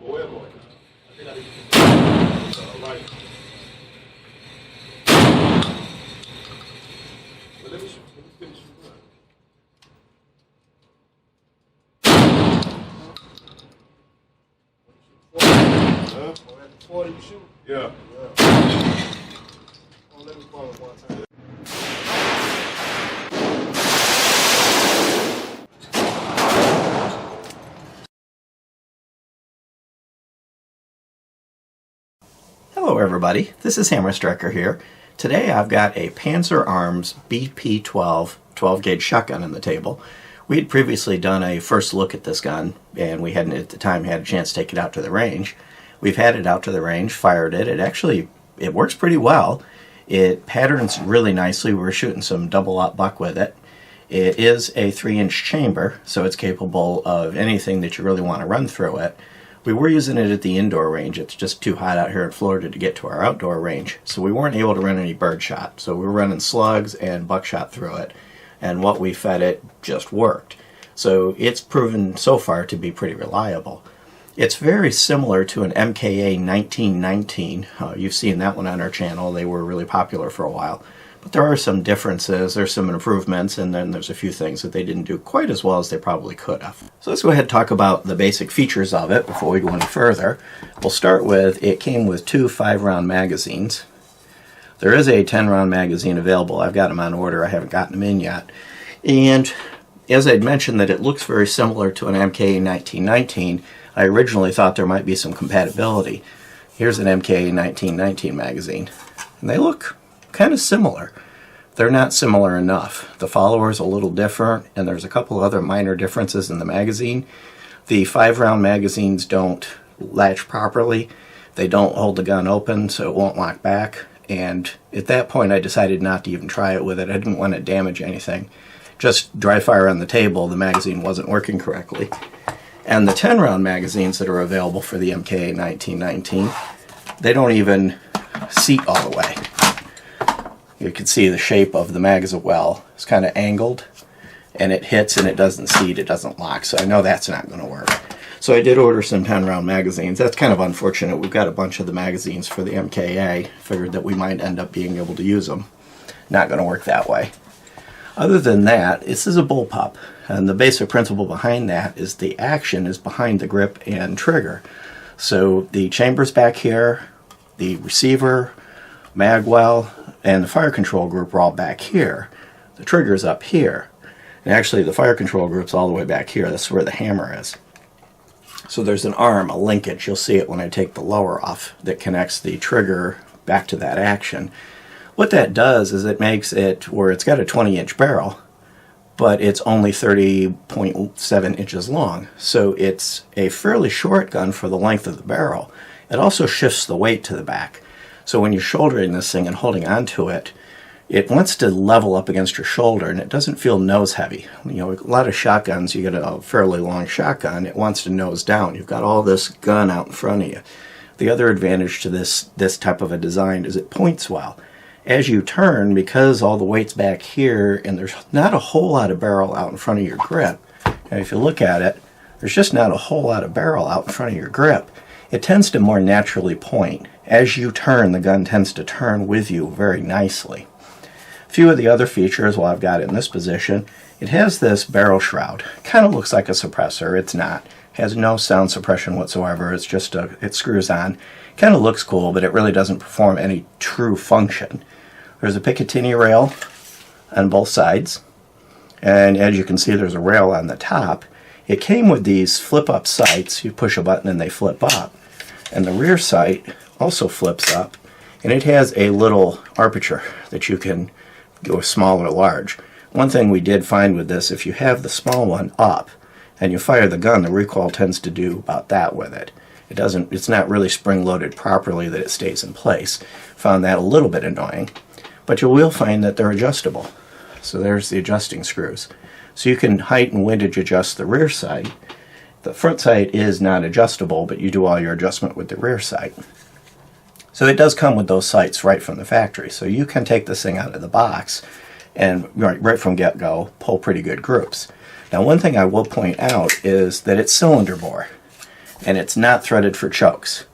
Huevo. I think I need to right. But let me finish your run. Huh? Oh, at the 40 you shoot? Yeah. Oh, let me follow one time. Hello everybody, this is Hammer Striker here. Today I've got a Panzer Arms BP-12 12-gauge shotgun on the table. We had previously done a first look at this gun, and we hadn't at the time had a chance to take it out to the range. We've had it out to the range, fired it. It works pretty well. It patterns really nicely. We're shooting some double-aught buck with it. It is a 3-inch chamber, so it's capable of anything that you really want to run through it. We were using it at the indoor range. It's just too hot out here in Florida to get to our outdoor range, so we weren't able to run any birdshot. So we were running slugs and buckshot through it, and what we fed it just worked. So it's proven so far to be pretty reliable. It's very similar to an MKA 1919. You've seen that one on our channel. They were really popular for a while. But there are some differences, there's some improvements, and then there's a few things that they didn't do quite as well as they probably could have. So let's go ahead and talk about the basic features of it before we go any further. We'll start with, it came with 2 5-round magazines. There is a 10-round magazine available. I've got them on order. I haven't gotten them in yet. And as I'd mentioned that it looks very similar to an MKA 1919, I originally thought there might be some compatibility. Here's an MKA 1919 magazine, and they look kind of similar. They're not similar enough. The follower's a little different, and there's a couple other minor differences in the magazine. The 5-round magazines don't latch properly. They don't hold the gun open, so it won't lock back. And at that point, I decided not to even try it with it. I didn't want to damage anything. Just dry fire on the table, the magazine wasn't working correctly. And the 10-round magazines that are available for the MKA 1919, they don't even seat all the way. You can see the shape of the mag as well. It's kind of angled, and it hits and it doesn't seat, it doesn't lock, so I know that's not going to work. So I did order some 10-round magazines. That's kind of unfortunate. We've got a bunch of the magazines for the MKA. Figured that we might end up being able to use them. Not going to work that way. Other than that, this is a bullpup, and the basic principle behind that is the action is behind the grip and trigger. So the chamber's back here, the receiver, magwell, and the fire control group are all back here. The trigger's up here. And actually the fire control group's all the way back here. That's where the hammer is. So there's an arm, a linkage, you'll see it when I take the lower off, that connects the trigger back to that action. What that does is it makes it where it's got a 20-inch barrel, but it's only 30.7 inches long. So it's a fairly short gun for the length of the barrel. It also shifts the weight to the back. So when you're shouldering this thing and holding onto it, it wants to level up against your shoulder, and it doesn't feel nose heavy. You know, a lot of shotguns, you get a fairly long shotgun, it wants to nose down. You've got all this gun out in front of you. The other advantage to this type of a design is it points well. As you turn, because all the weight's back here, and there's not a whole lot of barrel out in front of your grip, and if you look at it, there's just not a whole lot of barrel out in front of your grip. It tends to more naturally point. As you turn, the gun tends to turn with you very nicely. A few of the other features, while I've got it in this position, it has this barrel shroud. Kind of looks like a suppressor. It's not. It has no sound suppression whatsoever. It's just it screws on. Kind of looks cool, but it really doesn't perform any true function. There's a Picatinny rail on both sides, and as you can see, there's a rail on the top. It came with these flip-up sights. You push a button and they flip up. And the rear sight also flips up, and it has a little aperture that you can go small or large. One thing we did find with this, if you have the small one up and you fire the gun, the recoil tends to do about that with it. It's not really spring-loaded properly that it stays in place. Found that a little bit annoying. But you will find that they're adjustable. So there's the adjusting screws. So you can height and windage adjust the rear sight. The front sight is not adjustable, but you do all your adjustment with the rear sight. So it does come with those sights right from the factory. So you can take this thing out of the box and right from get-go pull pretty good groups. Now one thing I will point out is that it's cylinder bore. and it's not threaded for chokes.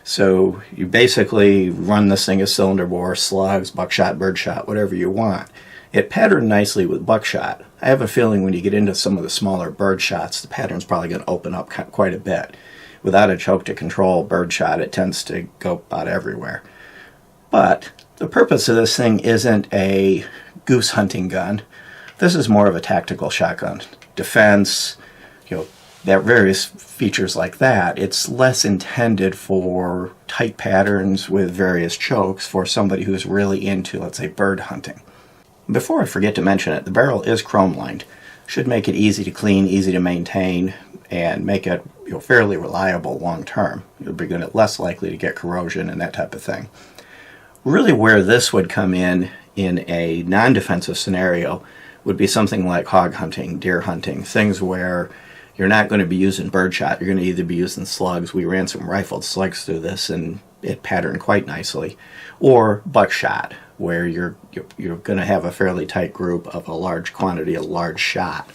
So you basically run this thing as cylinder bore, slugs, buckshot, birdshot, whatever you want. It patterned nicely with buckshot. I have a feeling when you get into some of the smaller bird shots, the pattern's probably going to open up quite a bit. Without a choke to control birdshot, it tends to go about everywhere. But the purpose of this thing isn't a goose hunting gun. This is more of a tactical shotgun. Defense, that various features like that. It's less intended for tight patterns with various chokes for somebody who's really into, let's say, bird hunting. Before I forget to mention it, the barrel is chrome lined. Should make it easy to clean, easy to maintain, and make it fairly reliable long term. You'll be less likely to get corrosion and that type of thing. Really where this would come in a non-defensive scenario would be something like hog hunting, deer hunting, things where you're not going to be using birdshot. You're going to either be using slugs. We ran some rifled slugs through this and it patterned quite nicely. Or buckshot, where you're going to have a fairly tight group of a large quantity, a large shot.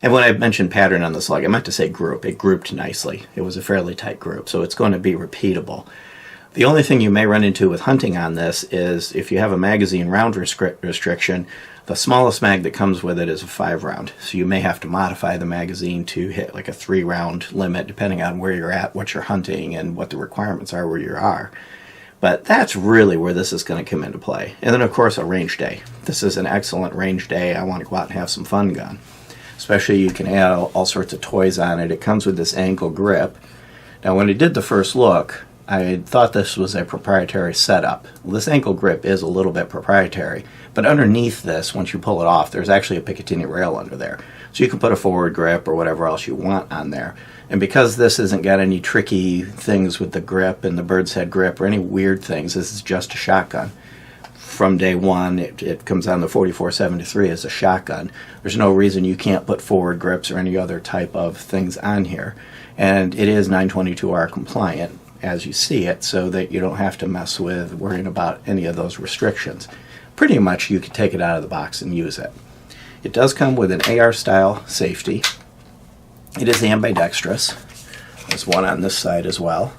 And when I mentioned pattern on the slug, I meant to say group. It grouped nicely. It was a fairly tight group, so it's going to be repeatable. The only thing you may run into with hunting on this is if you have a magazine round restriction, the smallest mag that comes with it is a 5 round. So you may have to modify the magazine to hit like a 3 round limit depending on where you're at, what you're hunting, and what the requirements are where you are. But that's really where this is going to come into play. And then of course a range day. This is an excellent range day. I want to go out and have some fun gun. Especially you can add all sorts of toys on it. It comes with this ankle grip. Now when I did the first look, I thought this was a proprietary setup. Well, this ankle grip is a little bit proprietary, but underneath this, once you pull it off, there's actually a Picatinny rail under there. So you can put a forward grip or whatever else you want on there. And because this hasn't got any tricky things with the grip and the bird's head grip or any weird things, this is just a shotgun. From day one, it comes on the 4473 as a shotgun. There's no reason you can't put forward grips or any other type of things on here. And it is 922R compliant, as you see it, so that you don't have to mess with worrying about any of those restrictions. Pretty much you can take it out of the box and use it. It does come with an AR style safety. It is ambidextrous. There's one on this side as well.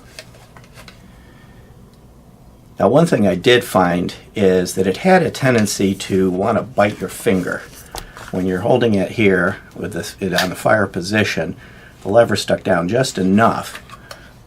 Now one thing I did find is that it had a tendency to want to bite your finger. When you're holding it here with it on the fire position, the lever stuck down just enough,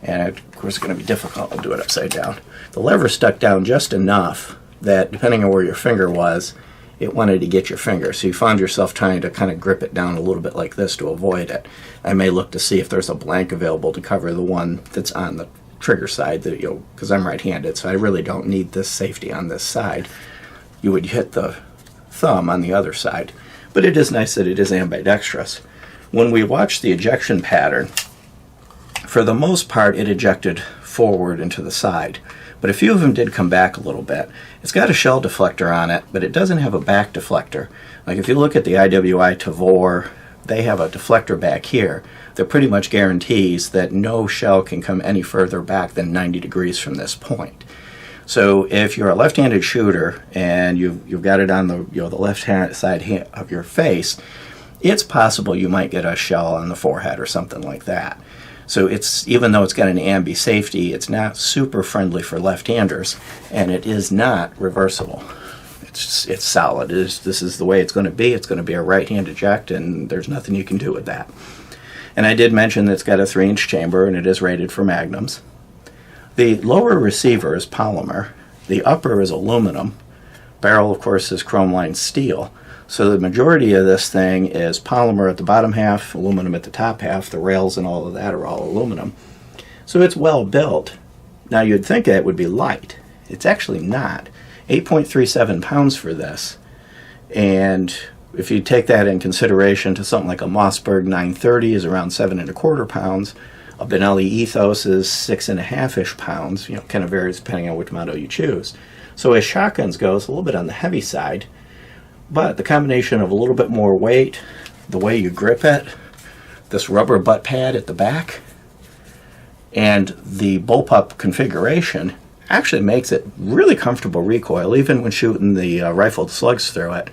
and of course it's going to be difficult to do it upside down. The lever stuck down just enough that depending on where your finger was, it wanted to get your finger. So you found yourself trying to kind of grip it down a little bit like this to avoid it. I may look to see if there's a blank available to cover the one that's on the trigger side, that because I'm right-handed, so I really don't need this safety on this side. You would hit the thumb on the other side. But it is nice that it is ambidextrous. When we watched the ejection pattern, for the most part it ejected forward and to the side. But a few of them did come back a little bit. It's got a shell deflector on it, but it doesn't have a back deflector. Like if you look at the IWI Tavor, they have a deflector back here that pretty much guarantees that no shell can come any further back than 90 degrees from this point. So if you're a left-handed shooter and you've got it on the the left-hand side of your face, it's possible you might get a shell on the forehead or something like that. So it's, even though it's got an ambi safety, it's not super friendly for left-handers, and it is not reversible. It's solid. This is the way it's going to be. It's going to be a right-hand eject, and there's nothing you can do with that. And I did mention that it's got a 3-inch chamber, and it is rated for magnums. The lower receiver is polymer. The upper is aluminum. Barrel, of course, is chrome-lined steel. So the majority of this thing is polymer at the bottom half, aluminum at the top half. The rails and all of that are all aluminum. So it's well built. Now you'd think it would be light. It's actually not. 8.37 pounds for this. And if you take that in consideration to something like a Mossberg 930 is around 7.25 pounds. A Benelli Ethos is 6.5-ish pounds. Kind of varies depending on which model you choose. So as shotguns go, it's a little bit on the heavy side. But the combination of a little bit more weight, the way you grip it, this rubber butt pad at the back, and the bullpup configuration actually makes it really comfortable recoil. Even when shooting the rifled slugs through it,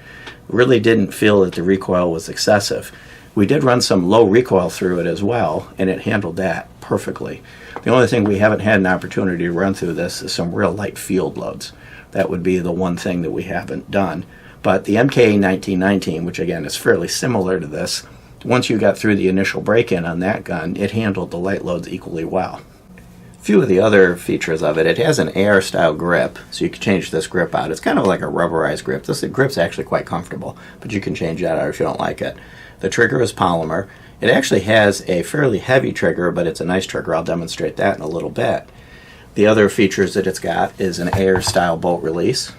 really didn't feel that the recoil was excessive. We did run some low recoil through it as well, and it handled that perfectly. The only thing we haven't had an opportunity to run through this is some real light field loads. That would be the one thing that we haven't done. But the MK 1919, which again is fairly similar to this, once you got through the initial break-in on that gun, it handled the light loads equally well. A few of the other features of it, it has an AR style grip, so you can change this grip out. It's kind of like a rubberized grip. The grip's actually quite comfortable, but you can change that out if you don't like it. The trigger is polymer. It actually has a fairly heavy trigger, but it's a nice trigger. I'll demonstrate that in a little bit. The other features that it's got is an AR style bolt release.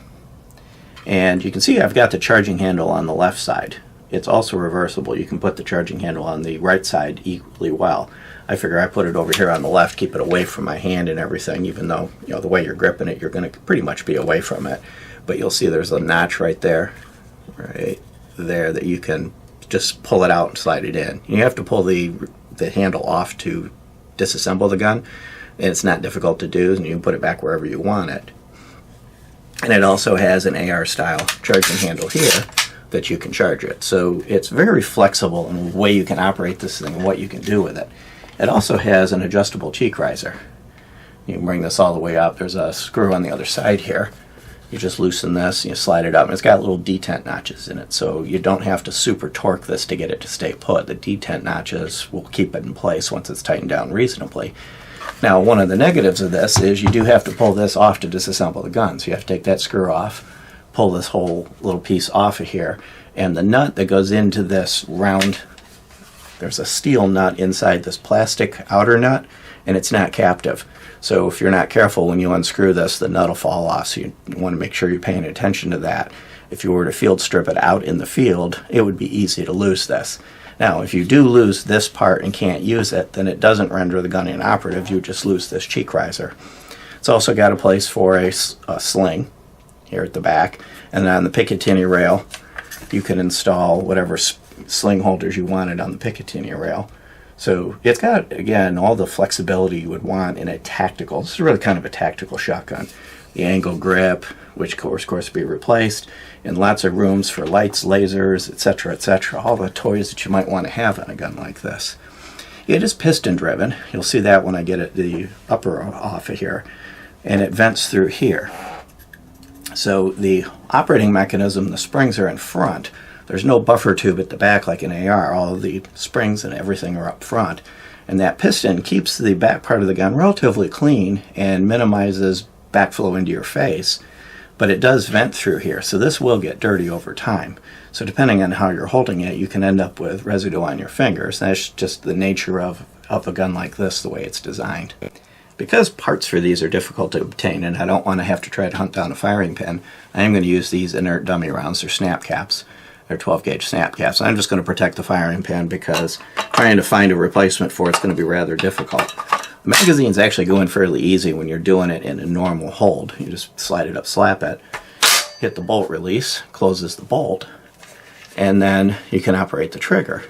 And you can see I've got the charging handle on the left side. It's also reversible. You can put the charging handle on the right side equally well. I figure I put it over here on the left, keep it away from my hand and everything, even though, you know, the way you're gripping it, you're going to pretty much be away from it. But you'll see there's a notch right there that you can just pull it out and slide it in. You have to pull the handle off to disassemble the gun, and it's not difficult to do, and you can put it back wherever you want it. And it also has an AR style charging handle here that you can charge it. So it's very flexible in the way you can operate this thing and what you can do with it. It also has an adjustable cheek riser. You can bring this all the way up. There's a screw on the other side here. You just loosen this, you slide it up, and it's got little detent notches in it, so you don't have to super torque this to get it to stay put. The detent notches will keep it in place once it's tightened down reasonably. Now, one of the negatives of this is you do have to pull this off to disassemble the gun. So you have to take that screw off, pull this whole little piece off of here, and the nut that goes into this round, there's a steel nut inside this plastic outer nut, and it's not captive. So if you're not careful when you unscrew this, the nut will fall off. So you want to make sure you're paying attention to that. If you were to field strip it out in the field, it would be easy to lose this. Now, if you do lose this part and can't use it, then it doesn't render the gun inoperative. You just lose this cheek riser. It's also got a place for a sling here at the back. And then on the Picatinny rail, you can install whatever sling holders you wanted on the Picatinny rail. So it's got, again, all the flexibility you would want in a tactical. This is really kind of a tactical shotgun. The angle grip, which of course be replaced, and lots of rooms for lights, lasers, etc., etc. All the toys that you might want to have on a gun like this. It is piston driven. You'll see that when I get it, the upper off of here, and it vents through here. So the operating mechanism, the springs are in front. There's no buffer tube at the back like an AR. All of the springs and everything are up front. And that piston keeps the back part of the gun relatively clean and minimizes backflow into your face. But it does vent through here, so this will get dirty over time. So depending on how you're holding it, you can end up with residue on your fingers. That's just the nature of a gun like this, the way it's designed. Because parts for these are difficult to obtain, and I don't want to have to try to hunt down a firing pin, I am going to use these inert dummy rounds. They're snap caps. They're 12-gauge snap caps. I'm just going to protect the firing pin because trying to find a replacement for it's going to be rather difficult. The magazines actually go in fairly easy when you're doing it in a normal hold. You just slide it up, slap it, hit the bolt release, closes the bolt, and then you can operate the trigger.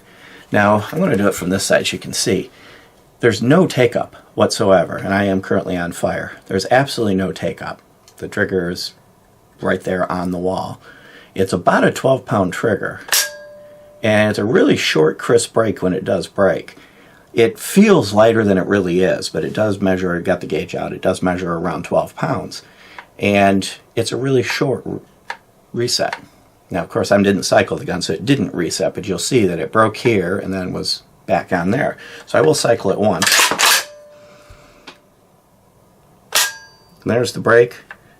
Now, I'm going to do it from this side so you can see. There's no take-up whatsoever, and I am currently on fire. There's absolutely no take-up. The trigger is right there on the wall. It's about a 12-pound trigger, and it's a really short, crisp break when it does break. It feels lighter than it really is, but it does measure, it got the gauge out, it does measure around 12 pounds. And it's a really short reset. Now, of course, I didn't cycle the gun, so it didn't reset, but you'll see that it broke here and then was back on there. So I will cycle it once. And there's the break,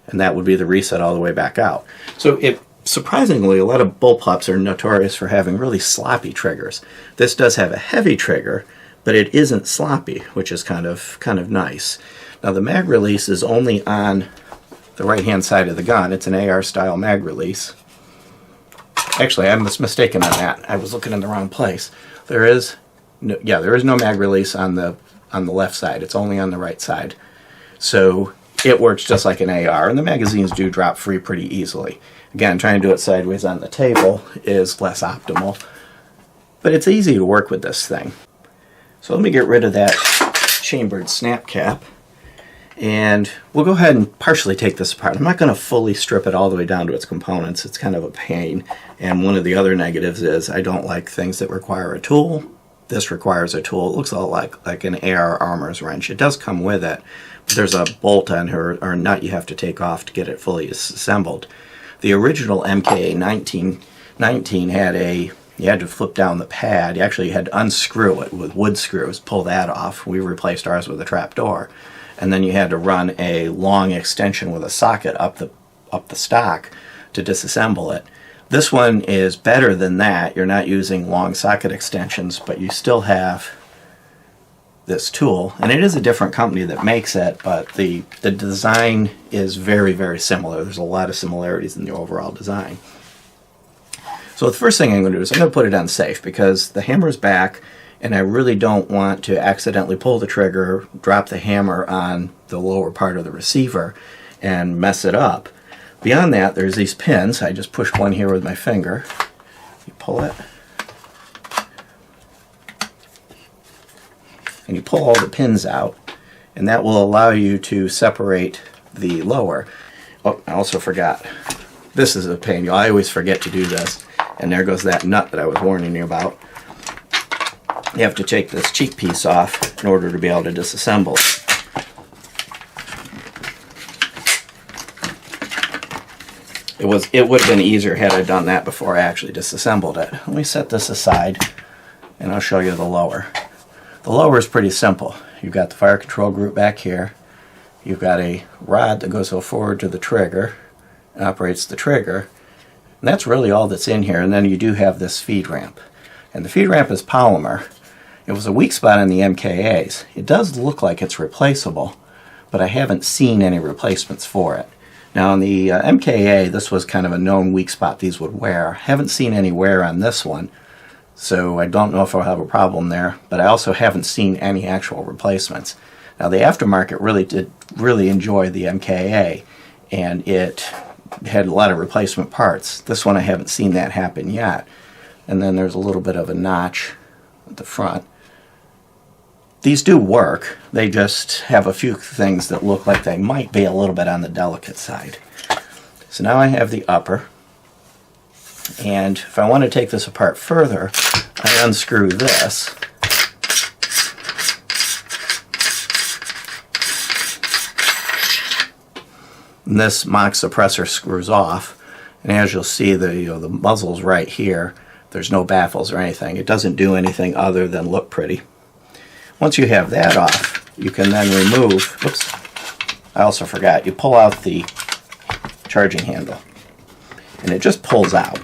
and that would be the reset all the way back out. So surprisingly, a lot of bullpups are notorious for having really sloppy triggers. This does have a heavy trigger, but it isn't sloppy, which is kind of nice. Now the mag release is only on the right-hand side of the gun. It's an AR-style mag release. Actually, I was mistaken on that. I was looking in the wrong place. There is no mag release on the left side. It's only on the right side. So it works just like an AR, and the magazines do drop free pretty easily. Again, trying to do it sideways on the table is less optimal, but it's easy to work with this thing. So let me get rid of that chambered snap cap, And we'll go ahead and partially take this apart. I'm not going to fully strip it all the way down to its components. It's kind of a pain. And one of the other negatives is I don't like things that require a tool. This requires a tool. It looks a lot like an AR armor's wrench. It does come with it. But there's a bolt on her, or nut you have to take off to get it fully assembled. The original MKA 1919 had you had to flip down the pad. You actually had to unscrew it with wood screws, pull that off. We replaced ours with a trap door. And then you had to run a long extension with a socket up the stock to disassemble it. This one is better than that. You're not using long socket extensions, but you still have this tool. And it is a different company that makes it, but the design is very, very similar. There's a lot of similarities in the overall design. So the first thing I'm going to do is I'm going to put it on safe because the hammer is back, and I really don't want to accidentally pull the trigger, drop the hammer on the lower part of the receiver, and mess it up. Beyond that, there's these pins. I just push one here with my finger. You pull it, and you pull all the pins out, and that will allow you to separate the lower. Oh, I also forgot. This is a pain. I always forget to do this. And there goes that nut that I was warning you about. You have to take this cheek piece off in order to be able to disassemble it. It would have been easier had I done that before I actually disassembled it. Let me set this aside and I'll show you the lower. The lower is pretty simple. You've got the fire control group back here. You've got a rod that goes forward to the trigger and operates the trigger. And that's really all that's in here. And then you do have this feed ramp. And the feed ramp is polymer. It was a weak spot on the MKAs. It does look like it's replaceable, but I haven't seen any replacements for it. Now on the MKA, this was kind of a known weak spot these would wear. Haven't seen any wear on this one, so I don't know if I'll have a problem there, but I also haven't seen any actual replacements. Now the aftermarket really did enjoy the MKA, and it had a lot of replacement parts. This one I haven't seen that happen yet. And then there's a little bit of a notch at the front. These do work. They just have a few things that look like they might be a little bit on the delicate side. So now I have the upper. And if I want to take this apart further, I unscrew this. And this mock suppressor screws off. And as you'll see, the muzzle's right here. There's no baffles or anything. It doesn't do anything other than look pretty. Once you have that off, you can then remove, oops, I also forgot, you pull out the charging handle. And it just pulls out.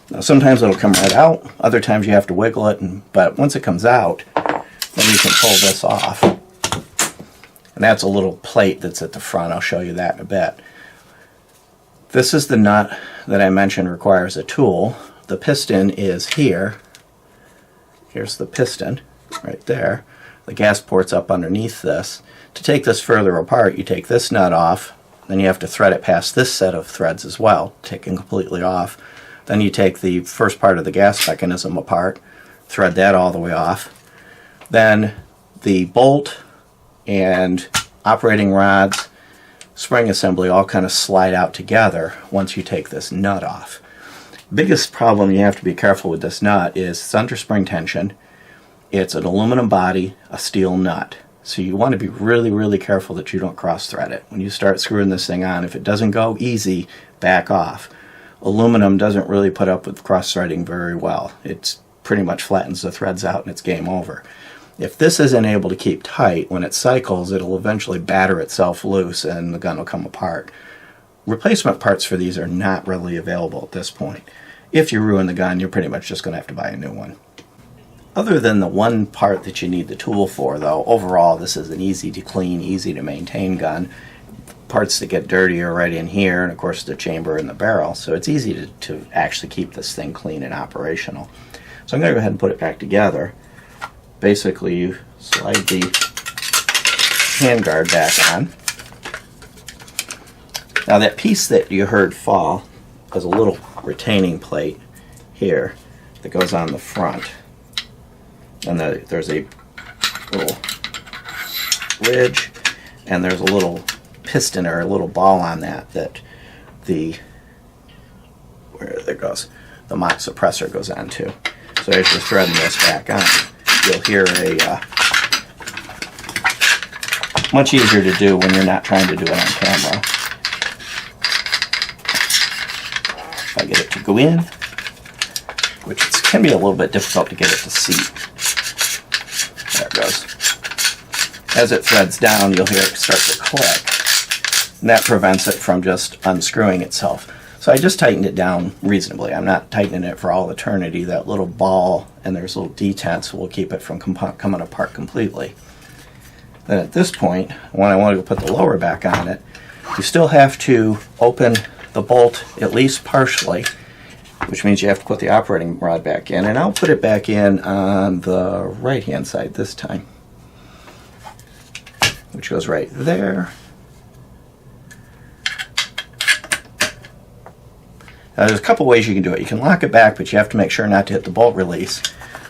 Now sometimes it'll come right out, other times you have to wiggle it, but once it comes out, then you can pull this off. And that's a little plate that's at the front. I'll show you that in a bit. This is the nut that I mentioned requires a tool. The piston is here. Here's the piston right there. The gas port's up underneath this. To take this further apart, you take this nut off, then you have to thread it past this set of threads as well, taken completely off. Then you take the first part of the gas mechanism apart, thread that all the way off. Then the bolt and operating rods, spring assembly all kind of slide out together once you take this nut off. Biggest problem you have to be careful with this nut is it's under spring tension. It's an aluminum body, a steel nut. So you want to be really, really careful that you don't cross thread it. When you start screwing this thing on, if it doesn't go easy, back off. Aluminum doesn't really put up with cross threading very well. It pretty much flattens the threads out and it's game over. If this isn't able to keep tight, when it cycles, it'll eventually batter itself loose and the gun will come apart. Replacement parts for these are not readily available at this point. If you ruin the gun, you're pretty much just going to have to buy a new one. Other than the one part that you need the tool for, though, overall this is an easy to clean, easy to maintain gun. Parts that get dirty are right in here, and of course the chamber and the barrel, so it's easy to actually keep this thing clean and operational. So I'm going to go ahead and put it back together. Basically, you slide the handguard back on. Now that piece that you heard fall has a little retaining plate here that goes on the front. And there's a little ridge, and there's a little piston or a little ball on that where there goes, the mock suppressor goes on to. So as you're threading this back on, you'll hear a much easier to do when you're not trying to do it on camera. If I get it to go in, which can be a little bit difficult to get it to seat. There it goes. As it threads down, you'll hear it start to click, and that prevents it from just unscrewing itself. So I just tightened it down reasonably. I'm not tightening it for all eternity. That little ball and there's little detents will keep it from coming apart completely. Then at this point, when I want to put the lower back on it, you still have to open the bolt at least partially, which means you have to put the operating rod back in. And I'll put it back in on the right-hand side this time, which goes right there. Now, there's a couple ways you can do it. You can lock it back, but you have to make sure not to hit the bolt release.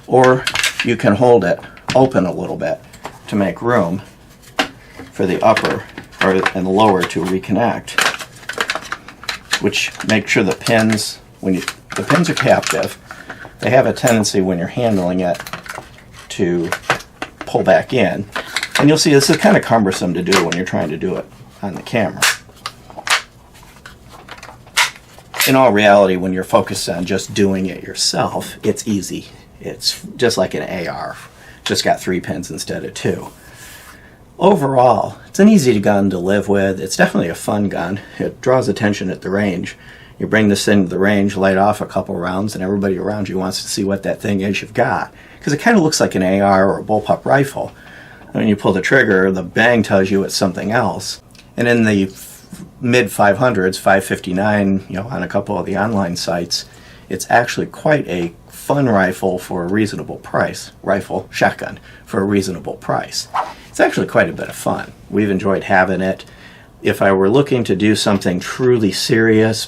Or you can hold it open a little bit to make room for the upper and the lower to reconnect, which make sure the pins, the pins are captive, they have a tendency when you're handling it to pull back in. And you'll see this is kind of cumbersome to do when you're trying to do it on the camera. In all reality, when you're focused on just doing it yourself, it's easy. It's just like an AR, just got 3 pins instead of 2. Overall, it's an easy gun to live with. It's definitely a fun gun. It draws attention at the range. You bring this into the range, light off a couple rounds, and everybody around you wants to see what that thing is you've got. Because it kind of looks like an AR or a bullpup rifle. When you pull the trigger, the bang tells you it's something else. And in the mid 500s, 559, on a couple of the online sites, it's actually quite a fun rifle for a reasonable price. Rifle, shotgun, for a reasonable price. It's actually quite a bit of fun. We've enjoyed having it. If I were looking to do something truly serious,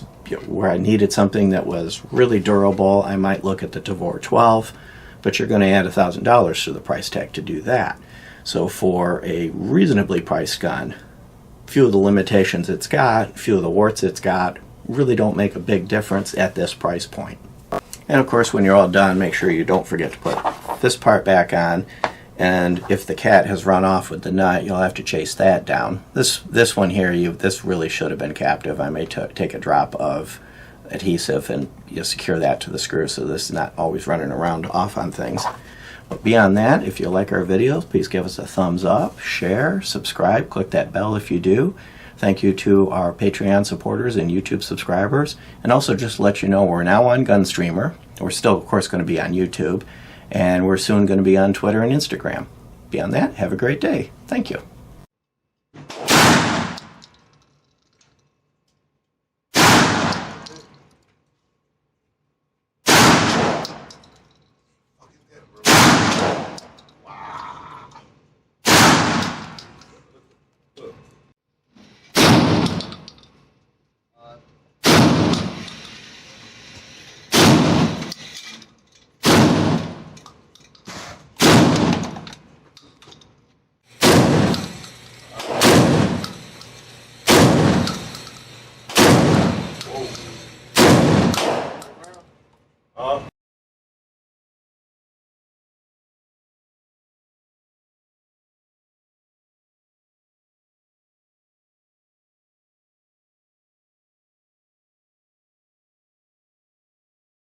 where I needed something that was really durable, I might look at the Tavor 12, but you're going to add $1,000 to the price tag to do that. So for a reasonably priced gun, few of the limitations it's got, few of the warts it's got, really don't make a big difference at this price point. And of course, when you're all done, make sure you don't forget to put this part back on, and if the cat has run off with the nut, you'll have to chase that down. This one here, this really should have been captive. I may take a drop of adhesive and secure that to the screw so this is not always running around off on things. But beyond that, if you like our videos, please give us a thumbs up, share, subscribe, click that bell if you do. Thank you to our Patreon supporters and YouTube subscribers. And also just to let you know, we're now on Gunstreamer. We're still, of course, going to be on YouTube. And we're soon going to be on Twitter and Instagram. Beyond that, have a great day. Thank you.